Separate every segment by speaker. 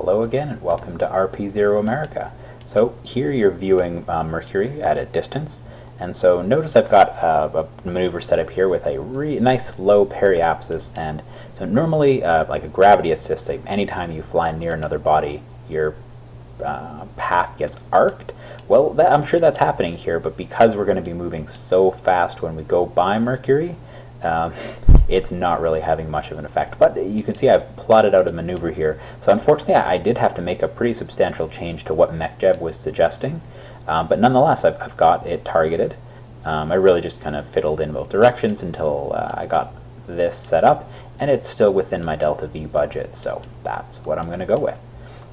Speaker 1: Hello again and welcome to RP-0 America. So here you're viewing Mercury at a distance, and so notice I've got a maneuver set up here with a nice low periapsis, and so normally like a gravity assist, like anytime you fly near another body your path gets arced. Well, I'm sure that's happening here, but because we're going to be moving so fast when we go by Mercury, it's not really having much of an effect. But you can see I've plotted out a maneuver here. So unfortunately I did have to make a pretty substantial change to what MechJeb was suggesting, but nonetheless I've got it targeted. I really just kind of fiddled in both directions until I got this set up, and it's still within my delta V budget, so that's what I'm going to go with.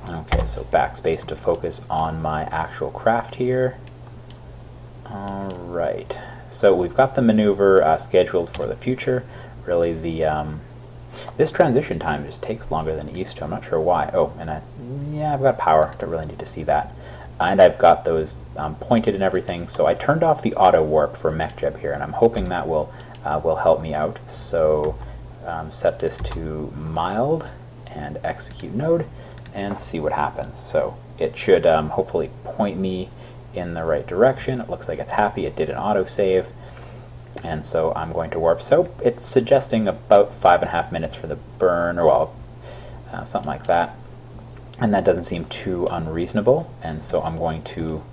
Speaker 1: Okay, so backspace to focus on my actual craft here. Alright, so we've got the maneuver scheduled for the future. Really, this transition time just takes longer than it used to. I'm not sure why. Oh, and I've got power. Don't really need to see that. And I've got those pointed and everything. So I turned off the auto warp for MechJeb here, and I'm hoping that will help me out. So set this to mild and execute node and see what happens. So it should hopefully point me in the right direction. It looks like it's happy. It did an autosave. And so I'm going to warp. So it's suggesting about 5.5 minutes for the burn, or well, something like that. And that doesn't seem too unreasonable. And so I'm going to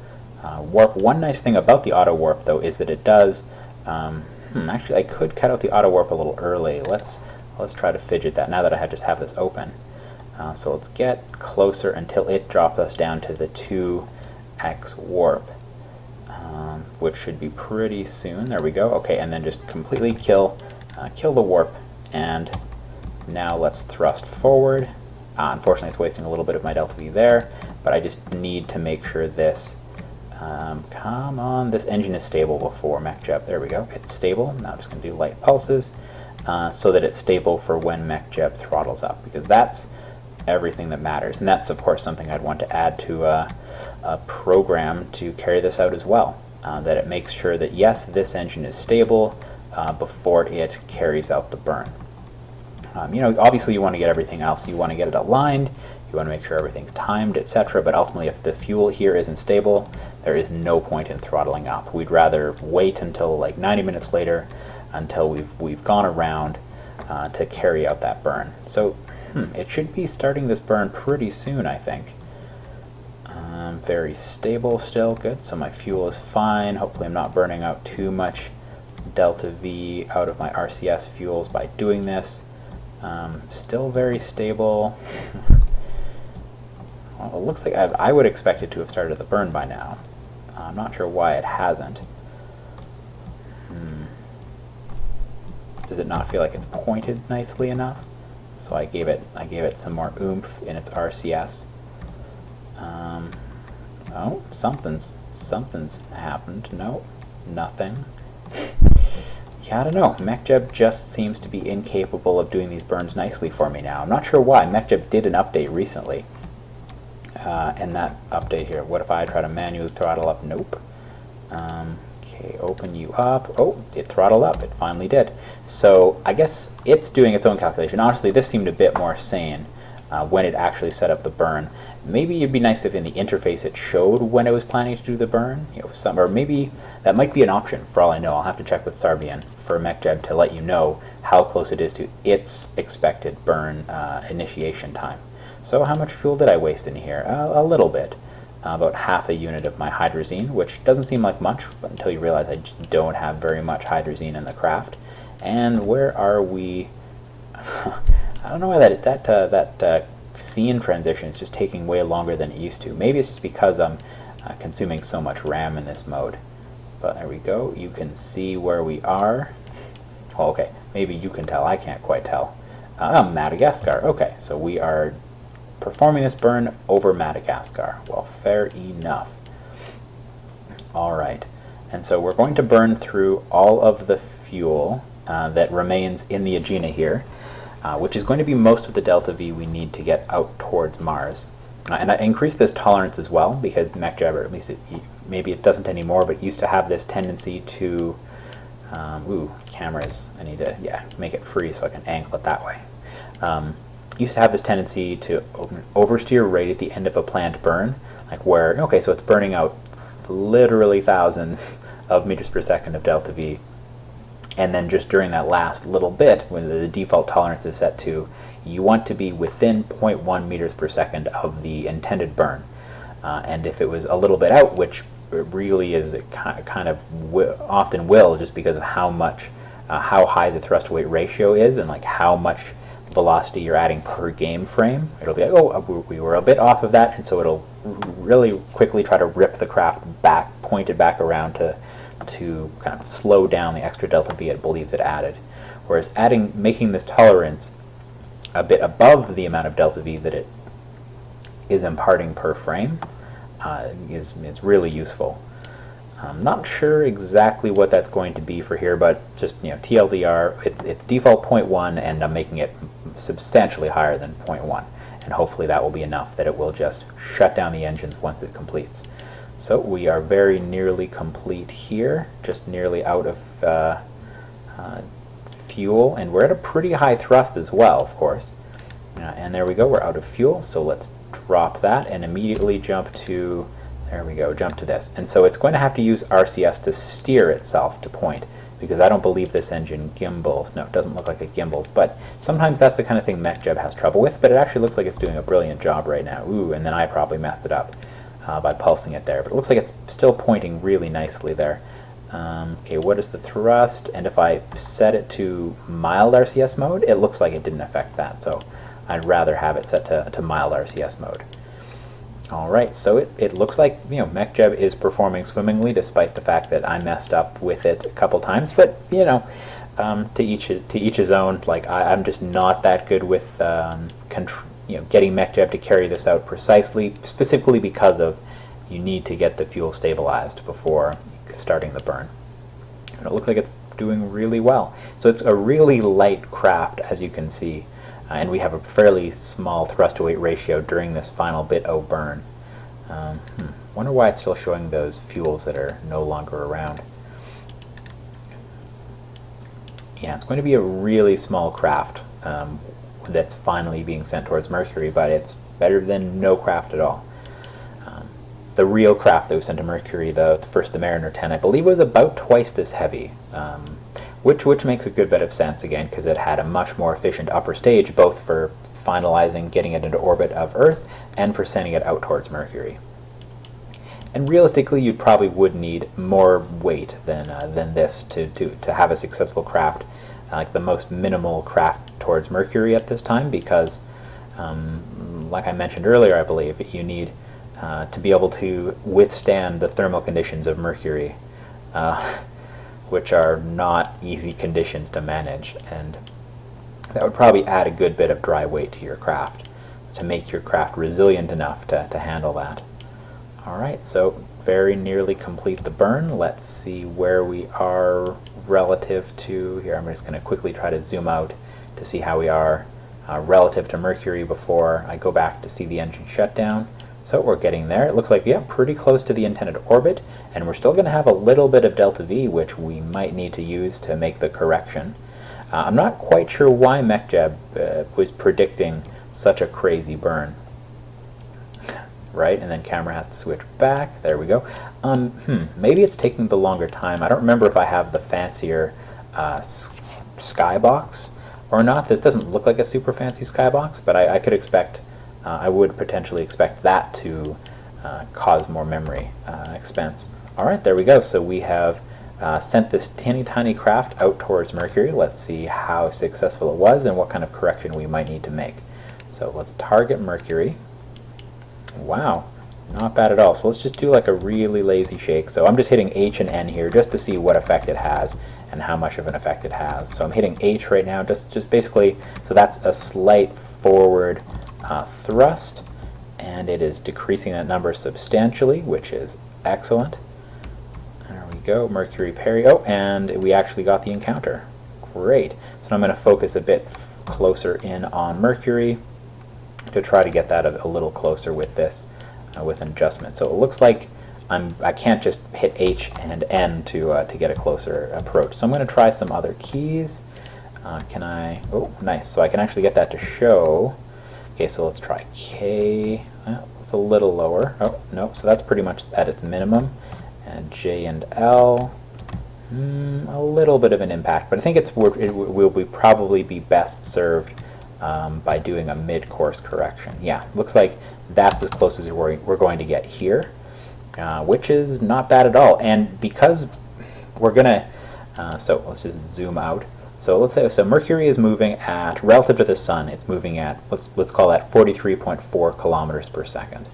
Speaker 1: warp. One nice thing about the auto warp, though, is that it does. Actually, I could cut out the auto warp a little early. Let's try to fidget that now that I just have this open. So let's get closer until it drops us down to the 2x warp. Which should be pretty soon. There we go. Okay, and then just completely kill the warp, and now let's thrust forward. Unfortunately, it's wasting a little bit of my delta V there, but I just need to make sure this, come on, this engine is stable before MechJeb. There we go. It's stable. Now I'm just going to do light pulses so that it's stable for when MechJeb throttles up, because that's everything that matters. And that's, of course, something I'd want to add to a program to carry this out as well. That it makes sure that, yes, this engine is stable before it carries out the burn. Obviously you want to get everything else. You want to get it aligned, you want to make sure everything's timed, etc. But ultimately, if the fuel here isn't stable, there is no point in throttling up. We'd rather wait until like 90 minutes later, until we've gone around to carry out that burn. So it should be starting this burn pretty soon, I think. Very stable still, good. So my fuel is fine. Hopefully I'm not burning out too much delta V out of my RCS fuels by doing this. Still very stable. Well, it looks like I would expect it to have started the burn by now. I'm not sure why it hasn't. Does it not feel like it's pointed nicely enough? So I gave it some more oomph in its RCS. Oh, something's happened. No, nothing. Yeah, I don't know. MechJeb just seems to be incapable of doing these burns nicely for me now. I'm not sure why. MechJeb did an update recently. And that update here, what if I try to manually throttle up? Nope. Okay, open you up. Oh, it throttled up. It finally did. So I guess it's doing its own calculation. Honestly, this seemed a bit more sane when it actually set up the burn. Maybe it'd be nice if in the interface it showed when it was planning to do the burn. Or maybe that might be an option. For all I know, I'll have to check with Sarbian for MechJeb to let you know how close it is to its expected burn initiation time. So how much fuel did I waste in here? A little bit. About half a unit of my hydrazine, which doesn't seem like much, but until you realize I just don't have very much hydrazine in the craft. And where are we? I don't know why that scene transition is just taking way longer than it used to. Maybe it's just because I'm consuming so much RAM in this mode. But there we go. You can see where we are. Oh, okay. Maybe you can tell. I can't quite tell. Madagascar. Okay, so we are performing this burn over Madagascar. Well, fair enough. All right. And so we're going to burn through all of the fuel that remains in the Agena here. Which is going to be most of the delta V we need to get out towards Mars. And I increased this tolerance as well because MechJeb, or at least maybe it doesn't anymore, but it used to have this tendency to, cameras, I need to, make it free so I can angle it that way. used to have this tendency to oversteer right at the end of a planned burn, like where, okay, so it's burning out literally thousands of meters per second of delta V, and then just during that last little bit, when the default tolerance is set to, you want to be within 0.1 meters per second of the intended burn. And if it was a little bit out, which it really is, it kind of often will, just because of how much, how high the thrust to weight ratio is, and like how much velocity you're adding per game frame, it'll be like, oh, we were a bit off of that, and so it'll really quickly try to rip the craft back, pointed back around to kind of slow down the extra delta V it believes it added. Whereas making this tolerance a bit above the amount of delta V that it is imparting per frame is really useful. I'm not sure exactly what that's going to be for here, but just, you know, TLDR, it's default 0.1, and I'm making it substantially higher than 0.1, and hopefully that will be enough that it will just shut down the engines once it completes. So we are very nearly complete here, just nearly out of fuel, and we're at a pretty high thrust as well, of course. And there we go, we're out of fuel, so let's drop that and immediately jump to, there we go, jump to this. And so it's going to have to use RCS to steer itself to point, because I don't believe this engine gimbals. No, it doesn't look like it gimbals, but sometimes that's the kind of thing MechJeb has trouble with, but it actually looks like it's doing a brilliant job right now. Ooh, and then I probably messed it up by pulsing it there, but it looks like it's still pointing really nicely there. Okay, what is the thrust? And if I set it to mild RCS mode, it looks like it didn't affect that, so I'd rather have it set to mild RCS mode. Alright, so it looks like, you know, MechJeb is performing swimmingly, despite the fact that I messed up with it a couple times, but, you know, to each his own. Like, I'm just not that good with you know, getting MechJeb to carry this out precisely, specifically because of you need to get the fuel stabilized before starting the burn. And it looks like it's doing really well. So it's a really light craft, as you can see, and we have a fairly small thrust to weight ratio during this final bit O burn. Wonder why it's still showing those fuels that are no longer around. Yeah, it's going to be a really small craft that's finally being sent towards Mercury, but it's better than no craft at all. The real craft that was sent to Mercury, the Mariner 10, I believe was about twice this heavy, which makes a good bit of sense, again, because it had a much more efficient upper stage, both for finalizing, getting it into orbit of Earth, and for sending it out towards Mercury. And realistically, you probably would need more weight than this to have a successful craft, like the most minimal craft towards Mercury at this time, because, like I mentioned earlier, I believe, you need to be able to withstand the thermal conditions of Mercury, which are not easy conditions to manage, and that would probably add a good bit of dry weight to your craft to make your craft resilient enough to handle that. Alright, so very nearly complete the burn. Let's see where we are relative to, here I'm just going to quickly try to zoom out to see how we are relative to Mercury before I go back to see the engine shutdown. So we're getting there. It looks like, yeah, pretty close to the intended orbit, and we're still going to have a little bit of delta V, which we might need to use to make the correction. I'm not quite sure why MechJeb was predicting such a crazy burn. Right, and then camera has to switch back. There we go. Maybe it's taking the longer time. I don't remember if I have the fancier skybox or not. This doesn't look like a super fancy skybox, but I could expect, I would potentially expect that to cause more memory expense. All right, there we go. So we have sent this tiny craft out towards Mercury. Let's see how successful it was and what kind of correction we might need to make. So let's target Mercury. Wow, not bad at all. So let's just do like a really lazy shake. So I'm just hitting H and N here just to see what effect it has and how much of an effect it has. So I'm hitting H right now, just basically, so that's a slight forward thrust, and it is decreasing that number substantially, which is excellent. There we go, Mercury parry. Oh, and we actually got the encounter. Great. So I'm going to focus a bit closer in on Mercury to try to get that a little closer with this, with an adjustment. So it looks like I can't just hit H and N to get a closer approach. So I'm going to try some other keys. Can I? Oh, nice. So I can actually get that to show Okay, so let's try K. It's a little lower. Oh, no, so that's pretty much at its minimum. And J and L, a little bit of an impact, but I think it will probably be best served by doing a mid-course correction. Yeah, looks like that's as close as we're going to get here, which is not bad at all. And because we're going to, so let's just zoom out. So let's say, so Mercury is moving at, relative to the Sun, it's moving at, let's call that 43.4 kilometers per second.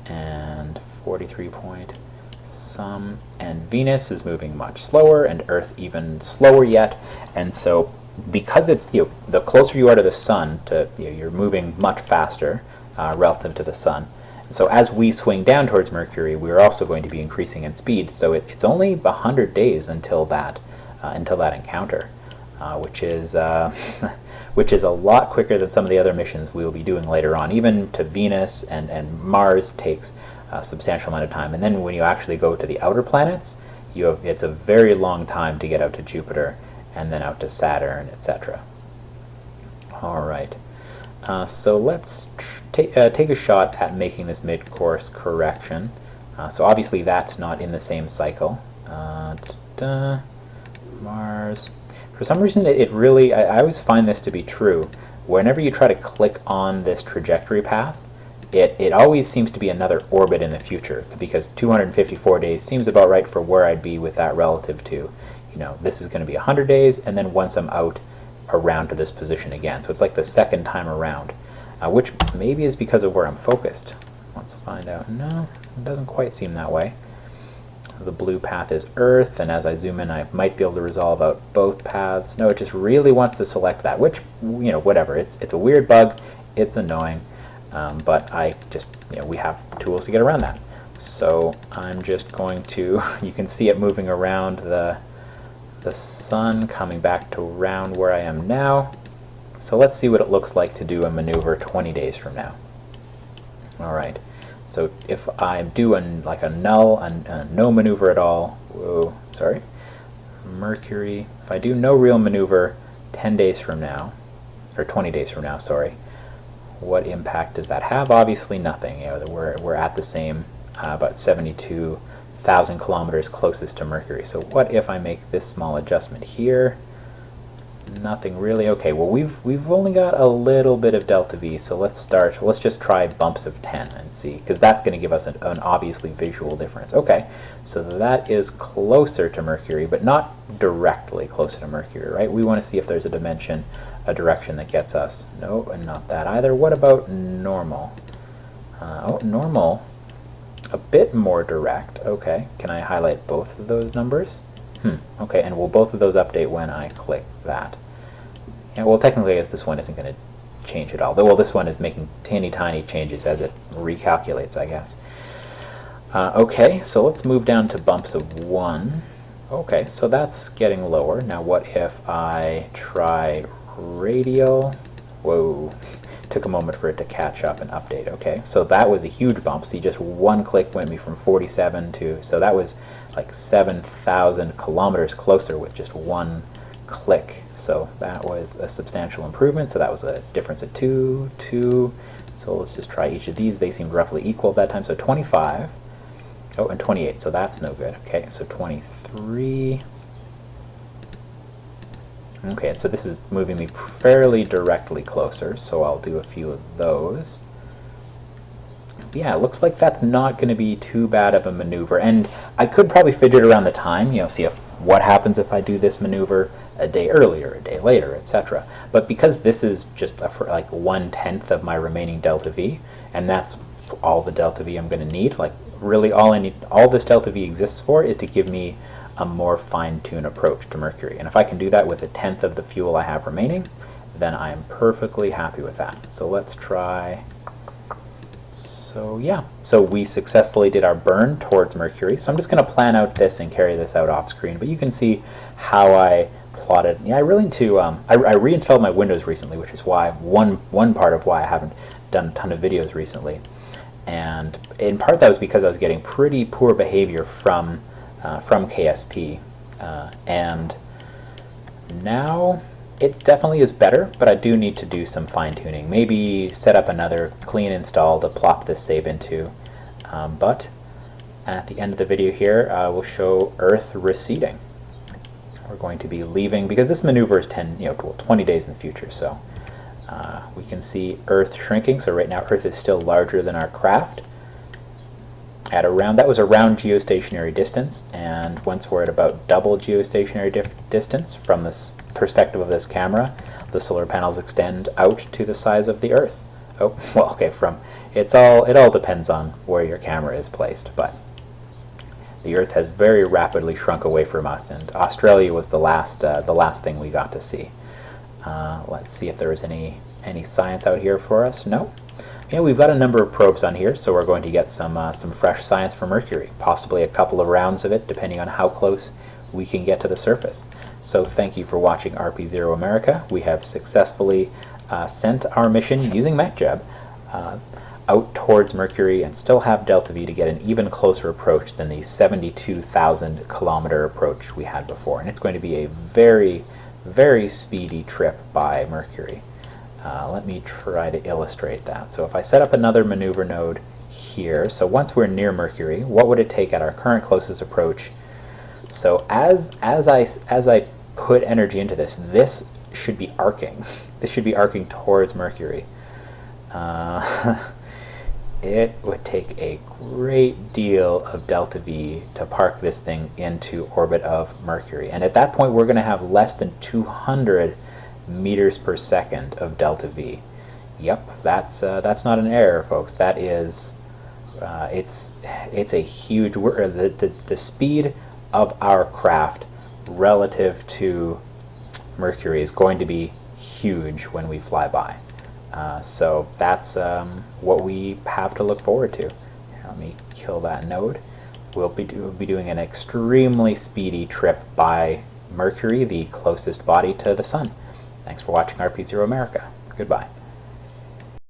Speaker 1: And 43 point some, and Venus is moving much slower, and Earth even slower yet. And so because it's, the closer you are to the Sun, you're moving much faster relative to the Sun. So as we swing down towards Mercury, we're also going to be increasing in speed. So it's only 100 days until that encounter. Which is a lot quicker than some of the other missions we will be doing later on. Even to Venus and Mars takes a substantial amount of time. And then when you actually go to the outer planets, it's a very long time to get out to Jupiter and then out to Saturn, etc. All right. So let's take a shot at making this mid-course correction. So obviously that's not in the same cycle. Mars. For some reason, it really, I always find this to be true. Whenever you try to click on this trajectory path, it always seems to be another orbit in the future, because 254 days seems about right for where I'd be with that relative to, this is going to be 100 days, and then once I'm out around to this position again. So it's like the second time around, which maybe is because of where I'm focused. Let's find out. No, it doesn't quite seem that way. The blue path is Earth, and as I zoom in, I might be able to resolve out both paths. No, it just really wants to select that, which, whatever. It's a weird bug. It's annoying, but we have tools to get around that. So I'm just going to, you can see it moving around the Sun, coming back to around where I am now. So let's see what it looks like to do a maneuver 20 days from now. All right. So if I do a no maneuver at all, Mercury, if I do no real maneuver 10 days from now, or 20 days from now, sorry, what impact does that have? Obviously nothing. We're at the same, about 72,000 kilometers closest to Mercury. So what if I make this small adjustment here? Nothing really. Okay, well we've only got a little bit of delta V, so let's just try bumps of 10 and see, because that's going to give us an obviously visual difference. Okay, so that is closer to Mercury, but not directly closer to Mercury, right? We want to see if there's a direction that gets us. No, and not that either. What about normal? Normal, a bit more direct. Okay, can I highlight both of those numbers? Okay, and will both of those update when I click that? Yeah, well, technically, I guess this one isn't going to change at all. Well, this one is making teeny tiny changes as it recalculates, I guess. Okay, so let's move down to bumps of 1. Okay, so that's getting lower. Now, what if I try radial? Whoa, took a moment for it to catch up and update. Okay, so that was a huge bump. See, just one click went me from 47 to, so that was like 7,000 kilometers closer with just one click. So that was a substantial improvement. So that was a difference of 2, 2. So let's just try each of these. They seemed roughly equal at that time. So 25. Oh, and 28. So that's no good. Okay, so 23. Okay, so this is moving me fairly directly closer, so I'll do a few of those. Yeah, it looks like that's not going to be too bad of a maneuver, and I could probably fidget around the time, see what happens if I do this maneuver a day earlier, a day later, etc. But because this is just like 1/10 of my remaining delta V, and that's all the delta V I'm going to need, like really all this delta V exists for is to give me a more fine-tuned approach to Mercury. And if I can do that with 1/10 of the fuel I have remaining, then I am perfectly happy with that. So let's try. So yeah, so we successfully did our burn towards Mercury. So I'm just going to plan out this and carry this out off screen. But you can see how I plotted. Yeah, I really need to. I reinstalled my Windows recently, which is why one part of why I haven't done a ton of videos recently. And in part that was because I was getting pretty poor behavior from KSP, and now it definitely is better, but I do need to do some fine-tuning. Maybe set up another clean install to plop this save into. But at the end of the video here, we'll show Earth receding. We're going to be leaving, because this maneuver is 20 days in the future, so we can see Earth shrinking. So right now Earth is still larger than our craft. That was around geostationary distance, and once we're at about double geostationary distance from this perspective of this camera, the solar panels extend out to the size of the Earth. Oh, well, okay, it all depends on where your camera is placed, but the Earth has very rapidly shrunk away from us, and Australia was the last thing we got to see. Let's see if there was any science out here for us. No. Yeah, we've got a number of probes on here, so we're going to get some fresh science for Mercury, possibly a couple of rounds of it, depending on how close we can get to the surface. So thank you for watching RP-0 America. We have successfully sent our mission using MechJeb out towards Mercury and still have Delta V to get an even closer approach than the 72,000 kilometer approach we had before. And it's going to be a very, very speedy trip by Mercury. Let me try to illustrate that. So if I set up another maneuver node here, so once we're near Mercury, what would it take at our current closest approach? So as I put energy into this should be arcing. This should be arcing towards Mercury. It would take a great deal of Delta V to park this thing into orbit of Mercury. And at that point, we're going to have less than 200 meters per second of Delta V. Yep, that's not an error, folks. That is, it's a huge. The speed of our craft relative to Mercury is going to be huge when we fly by. So that's what we have to look forward to. Here, let me kill that node. We'll be doing an extremely speedy trip by Mercury, the closest body to the Sun. Thanks for watching RP-0 America. Goodbye.